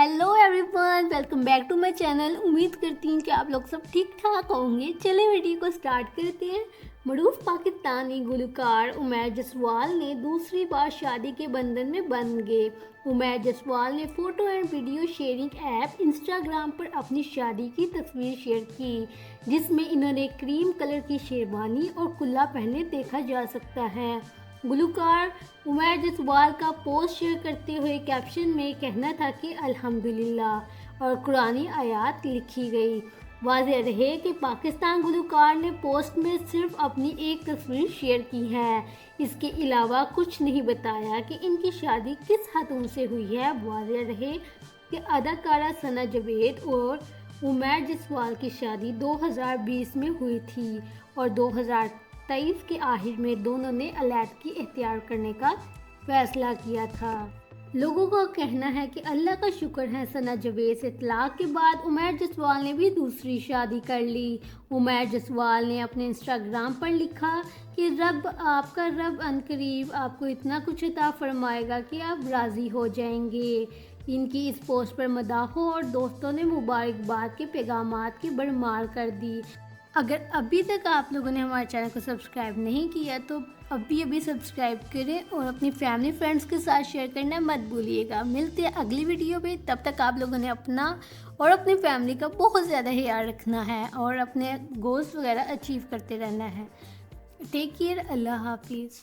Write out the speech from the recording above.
Hello everyone, welcome back to my channel. उम्मीद करती हूँ कि आप लोग सब ठीक ठाक होंगे। चले वीडियो को स्टार्ट करते हैं। मरूफ पाकिस्तानी गुलकार उमैर जसवाल ने दूसरी बार शादी के बंधन में बंध गए। उमैर जसवाल ने photo and video sharing app Instagram पर अपनी शादी की तस्वीर शेयर की, जिसमें इन्होंने क्रीम कलर की शेरवानी और कुल्ला पहने देखा जा सकता है। गुलकार उमैर जसवाल का पोस्ट शेयर करते हुए कैप्शन में कहना था कि अल्हम्दुलिल्लाह और कुरानी आयत लिखी गई। वाज़ेह रहे कि पाकिस्तान गुलकार ने पोस्ट में सिर्फ अपनी एक तस्वीर शेयर की है। इसके अलावा कुछ नहीं बताया कि इनकी शादी किस हाथों से हुई है। वाज़ेह रहे कि अदाकारा सना जावेद और उमैर जसवाल की शादी 2020 में हुई थी और 2023 के आखिर में दोनों ने अलैदगी इख्तियार करने का फैसला किया था। लोगों का कहना है कि अल्लाह का शुक्र है, सना जावेद से तलाक के बाद उमैर जसवाल ने भी दूसरी शादी कर ली। उमैर जसवाल ने अपने इंस्टाग्राम पर लिखा कि आपका रब अनकरीब आपको इतना कुछ अता फरमाएगा कि आप राज़ी हो जाएंगे। इनकी इस पोस्ट पर मदाहों और दोस्तों ने मुबारकबाद के पैगामात की भरमार कर दी। अगर अभी तक आप लोगों ने हमारे चैनल को सब्सक्राइब नहीं किया तो अभी सब्सक्राइब करें और अपनी फैमिली फ्रेंड्स के साथ शेयर करना मत भूलिएगा। मिलते हैं अगली वीडियो पे। तब तक आप लोगों ने अपना और अपनी फैमिली का बहुत ज़्यादा ख्याल रखना है और अपने गोल्स वगैरह अचीव करते रहना है। Take care. अल्लाह हाफिज़।